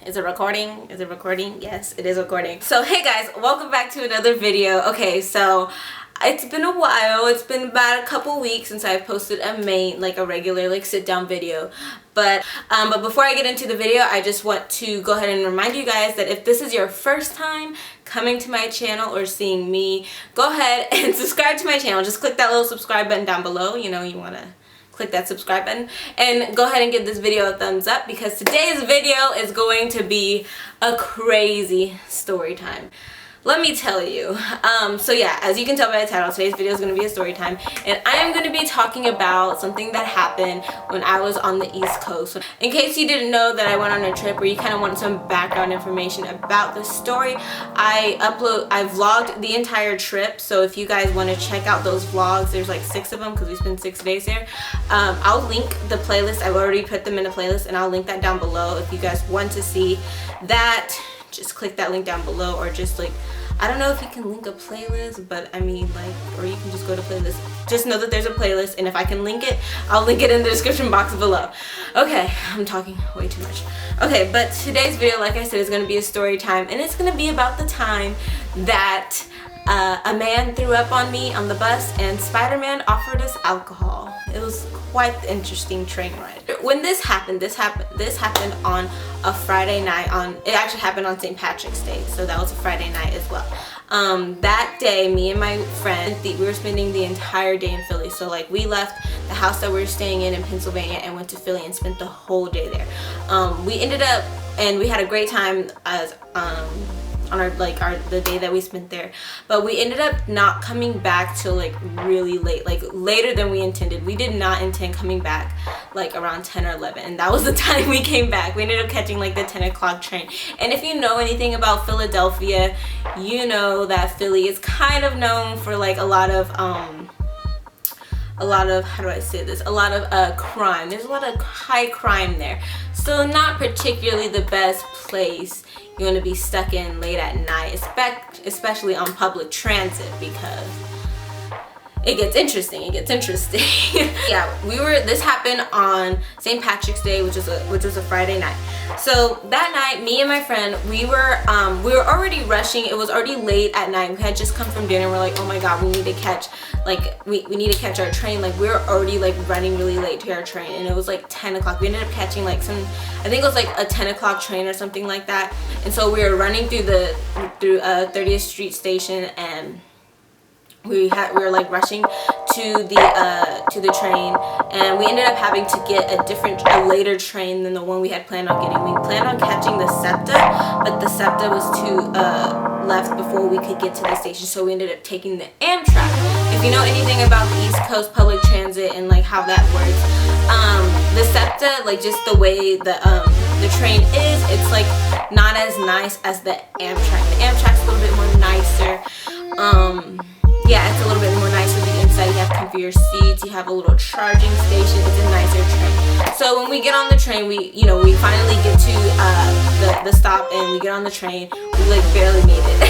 Is it recording? Is it recording? Yes, it is recording. So hey guys, welcome back to another video. Okay, so it's been a while. It's been about a couple weeks since I've posted a regular sit down video. But before I get into the video, I just want to go ahead and remind you guys that if this is your first time coming to my channel or seeing me, go ahead and subscribe to my channel. Just click that little subscribe button down below. You know, you want to click that subscribe button and go ahead and give this video a thumbs up, because today's video is going to be a crazy story time. Let me tell you. So yeah, as you can tell by the title, today's video is going to be a story time, and I am going to be talking about something that happened when I was on the East Coast. In case you didn't know that I went on a trip, or you kind of want some background information about the story, I vlogged the entire trip. So if you guys want to check out those vlogs, there's like 6 of them because we spent 6 days there. I'll link the playlist. I've already put them in a playlist, and I'll link that down below. If you guys want to see that, just click that link down below, or just I don't know if you can link a playlist, but I mean or you can just go to playlist. Just know that there's a playlist, and if I can link it, I'll link it in the description box below. Okay, I'm talking way too much. Okay, but today's video, like I said, is going to be a story time, and it's going to be about the time that a man threw up on me on the bus and Spider-Man offered us alcohol. It was quite the interesting train ride. When this happened on a Friday night. It actually happened on St. Patrick's Day, so that was a Friday night as well. That day, me and my friend, we were spending the entire day in Philly. So we left the house that we were staying in Pennsylvania and went to Philly and spent the whole day there. We ended up, and we had a great time as on the day that we spent there, but we ended up not coming back till really late, later than we intended. We did not intend coming back around 10 or 11, and that was the time we came back. We ended up catching the 10 o'clock train. And if you know anything about Philadelphia, you know that Philly is kind of known for a lot of how do I say this, a lot of crime. There's a lot of high crime there, so not particularly the best place you want to be stuck in late at night, especially on public transit, because it gets interesting. Yeah, this happened on St. Patrick's Day, which was a Friday night. So that night, me and my friend, we were already rushing. It was already late at night. We had just come from dinner. We're like, oh my god, we need to catch we need to catch our train. We were already running really late to our train, and it was 10 o'clock. We ended up catching I think it was a 10 o'clock train or something like that. And so we were running through 30th Street station, and we were rushing to the train, and we ended up having to get a later train than the one we had planned on getting. We planned on catching the SEPTA, but the SEPTA was left before we could get to the station, so we ended up taking the Amtrak. If you know anything about the East Coast public transit and how that works, the SEPTA, just the way the train is, it's not as nice as the Amtrak. The Amtrak's a little bit more nicer. Yeah, it's a little bit more nicer on the inside. You have comfier seats, you have a little charging station. It's a nicer train. So when we get on the train, we finally get to the stop, and we get on the train. We barely made it.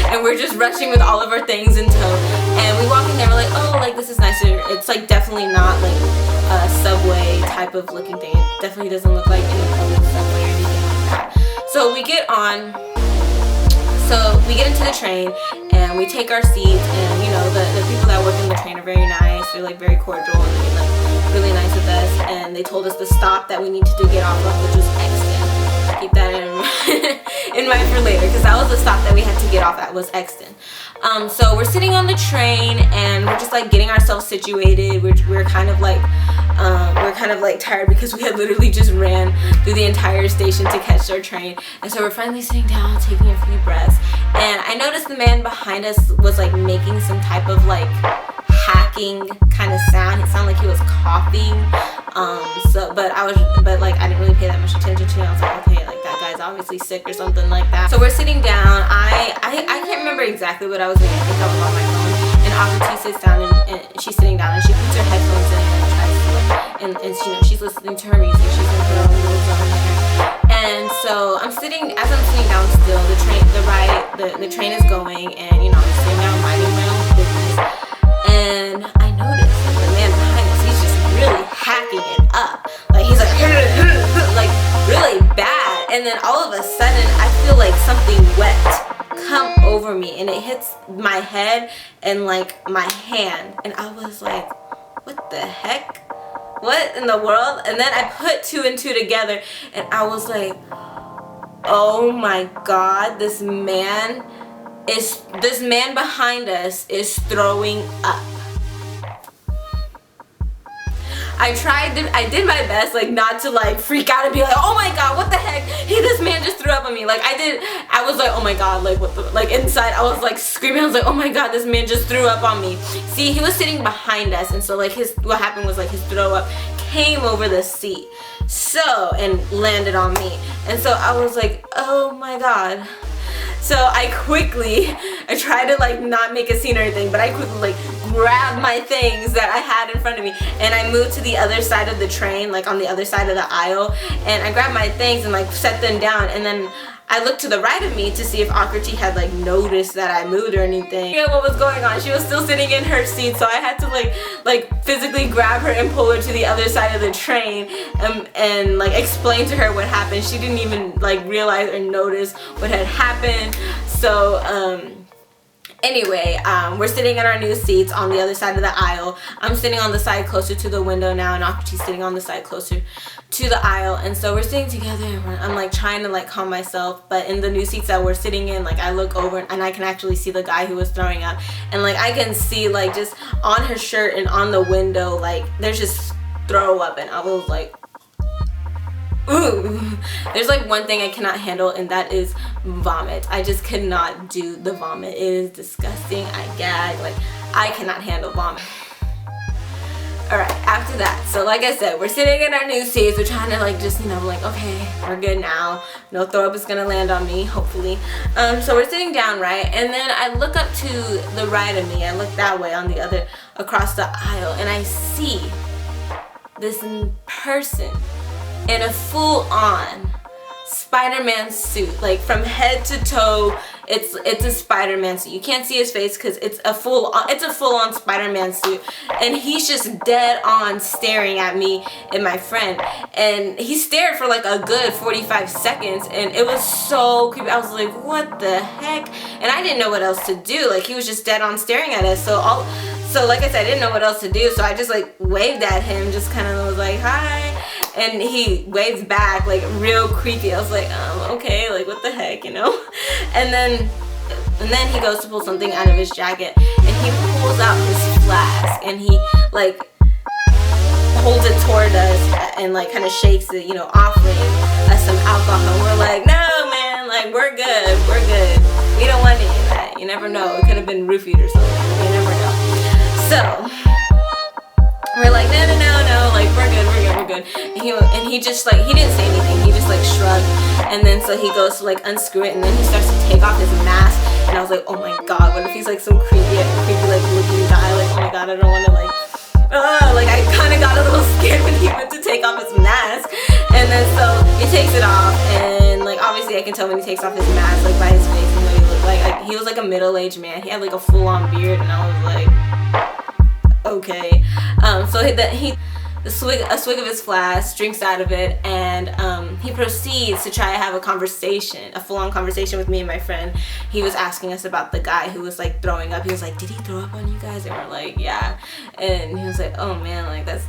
And we're just rushing with all of our things in tow. And we walk in there, we're oh, this is nicer. It's definitely not a subway type of looking thing. It definitely doesn't look like any public subway or anything like that. So we get into the train, and we take our seats, and the people that work in the train are very nice. They're very cordial, and they're really nice with us. And they told us the stop that we needed to get off of, which was Exton. Keep that in mind for later, because that was the stop that we had to get off at, was Exton. So we're sitting on the train, and we're just getting ourselves situated. We're kind of tired, because we had literally just ran through the entire station to catch our train. And so we're finally sitting down, taking a few breaths, and I noticed the man behind us was making some type of hacking kind of sound. It sounded like he was coughing. But I didn't really pay that much attention to it. I was okay, that guy's obviously sick or something like that. So we're sitting down. I can't remember exactly what I was doing. I think I was on my phone. And Auntie sits down, and she's sitting down, and she puts her headphones in and tries to she's listening to her music. She's in her own little zone there. And so as I'm sitting down still, the train is going, and I'm sitting down minding my own business, and I noticed the man behind us, he's just really hacking it up. He's really bad. And then all of something wet come over me, and it hits my head and like my hand, and I was like, what the heck? What in the world? And then I put 2 and 2 together, and I was like, oh my god, this man behind us is throwing up. I did my best, like, not to like freak out and be like, oh my god, what the heck, this man just threw up on me. Like, I was like, oh my god, like, what the, like, inside I was like screaming. I was like, oh my god, this man just threw up on me. See, he was sitting behind us, and so like what happened was like his throw up came over the seat, so, and landed on me. And so I was like, oh my god. So I tried to like not make a scene or anything, but I quickly like grabbed my things that I had in front of me, and I moved to the other side of the train, like on the other side of the aisle, and I grabbed my things and like set them down, and then I looked to the right of me to see if Akriti had like noticed that I moved or anything. Yeah, what was going on? She was still sitting in her seat, so I had to like physically grab her and pull her to the other side of the train, and like explain to her what happened. She didn't even like realize or notice what had happened. So anyway, we're sitting in our new seats on the other side of the aisle. I'm sitting on the side closer to the window now, and Akriti's sitting on the side closer to the aisle. And so we're sitting together, and I'm like trying to like calm myself, but in the new seats that we're sitting in, like I look over and I can actually see the guy who was throwing up, and like I can see like just on her shirt and on the window, like there's just throw up, and I was like, ooh. There's like one thing I cannot handle, and that is vomit. I just cannot do the vomit. It is disgusting. I gag. Like, I cannot handle vomit. Alright, after that, so like I said, we're sitting in our new seats. We're trying to like just, you know, like, okay, we're good now. No throw up is gonna land on me, hopefully. So we're sitting down, right? And then I look up to the right of me. I look that way on the other, across the aisle, and I see this person in a full-on Spider-Man suit, like from head to toe. It's a Spider-Man suit. You can't see his face because it's a full-on Spider-Man suit, and he's just dead on staring at me and my friend, and he stared for like a good 45 seconds, and it was so creepy. I was like, what the heck? And I didn't know what else to do. Like, he was just dead on staring at us. So like I said, I didn't know what else to do, so I just like waved at him, just kind of was like, hi, and he waved back like real creepy. I was like, okay, like what the heck, you know? And then he goes to pull something out of his jacket, and he pulls out his flask, and he like holds it toward us and like kind of shakes it, you know, offering us some alcohol. We're like, no man, like we're good, we don't want any of that. You never know, it could have been roofied or something, you never know. So we're like, no, like we're good. And he just like, he didn't say anything. He just like shrugged, and then so he goes to like unscrew it, and then he starts to take off his mask. And I was like, oh my god, what if he's like some creepy like looking guy? Like, oh my god, I don't want to like. Like I kind of got a little scared when he went to take off his mask, and then so he takes it off, and like obviously I can tell when he takes off his mask like by his face, you know, he looked like he was like a middle-aged man. He had like a full-on beard, and I was like, okay. So a swig of his flask, drinks out of it, and he proceeds to try to have a full-on conversation with me and my friend. He was asking us about the guy who was like throwing up. He was like, did he throw up on you guys? And we're like, yeah. And he was like, oh man, like that's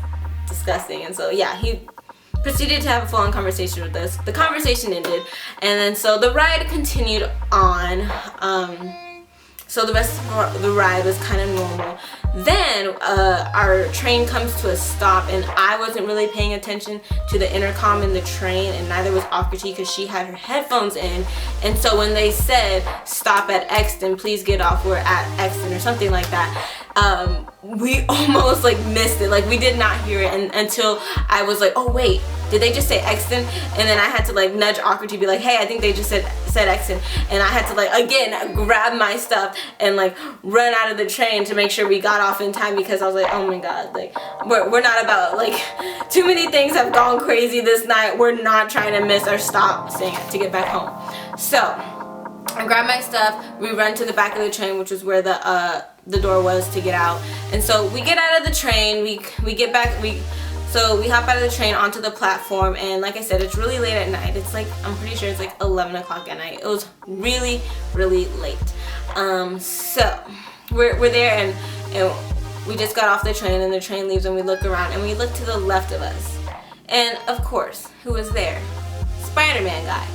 disgusting. And so yeah, he proceeded to have a full-on conversation with us. The conversation ended, and then so the ride continued on. So the rest of the ride was kind of normal. Then our train comes to a stop, and I wasn't really paying attention to the intercom in the train, and neither was Akriti because she had her headphones in. And so when they said stop at Exton, please get off, we're at Exton or something like that, we almost like missed it. Like we did not hear it until I was like, oh wait, did they just say Exton? And then I had to like nudge Akriti, be like, hey, I think they just said Exton. And I had to like again grab my stuff and like run out of the train to make sure we got off in time, because I was like, oh my god, like we're not about, like, too many things have gone crazy this night. We're not trying to miss our stop to get back home. So I grab my stuff, we run to the back of the train, which was where the door was to get out. And so we get out of the train, we get back, we So we hop out of the train onto the platform, and like I said, it's really late at night. It's like, I'm pretty sure it's like 11 o'clock at night. It was really, really late. So we're there, and we just got off the train, and the train leaves, and we look around, and we look to the left of us. And of course, who was there? Spider-Man guy.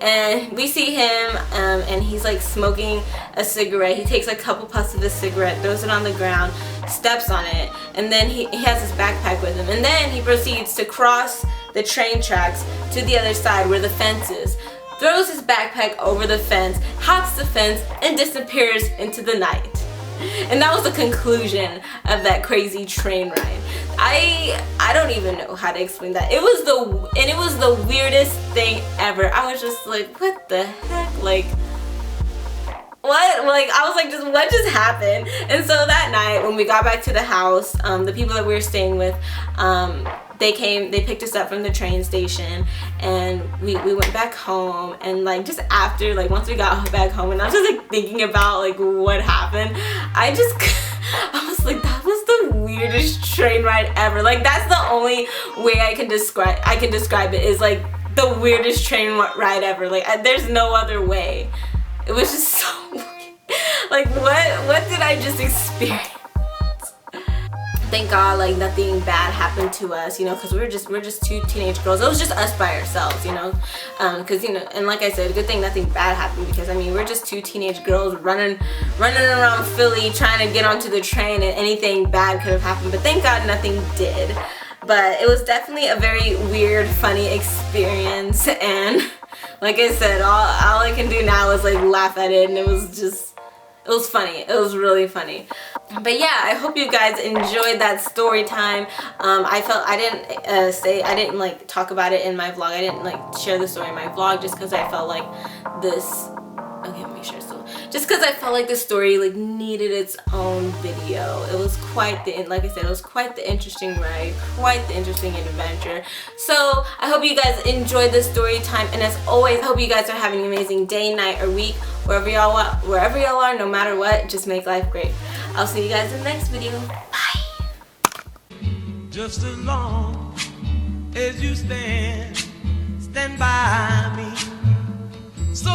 And we see him, and he's like smoking a cigarette. He takes a couple puffs of his cigarette, throws it on the ground, steps on it, and then he has his backpack with him. And then he proceeds to cross the train tracks to the other side where the fence is, throws his backpack over the fence, hops the fence, and disappears into the night. And that was the conclusion of that crazy train ride. I don't even know how to explain that. It was the weirdest thing ever. I was just like, what the heck? Like, what? Like, I was like, what just happened? And so that night when we got back to the house, the people that we were staying with, they picked us up from the train station, and we went back home. And like, just after, like, once we got back home, and I was just like thinking about like what happened, I was like, that was the weirdest train ride ever. Like, that's the only way I can describe it, is like the weirdest train ride ever. Like, there's no other way. It was just so weird. Like, what did I just experience? Thank God, like, nothing bad happened to us, you know, because we're just two teenage girls. It was just us by ourselves, you know, because, you know, and like I said, good thing nothing bad happened, because I mean, we're just two teenage girls running around Philly trying to get onto the train, and anything bad could have happened, but thank God nothing did. But it was definitely a very weird, funny experience, and like I said, all I can do now is like laugh at it, and it was funny. It was really funny. But yeah, I hope you guys enjoyed that story time. I didn't like talk about it in my vlog. I didn't like share the story in my vlog just because I felt like this. Okay, make sure so. Just because I felt like the story like needed its own video. It was quite the, like I said, it was quite the interesting ride, quite the interesting adventure. So I hope you guys enjoyed this story time, and as always, I hope you guys are having an amazing day, night, or week, wherever y'all are, no matter what. Just make life great. I'll see you guys in the next video. Bye. Just as long as you stand by me. So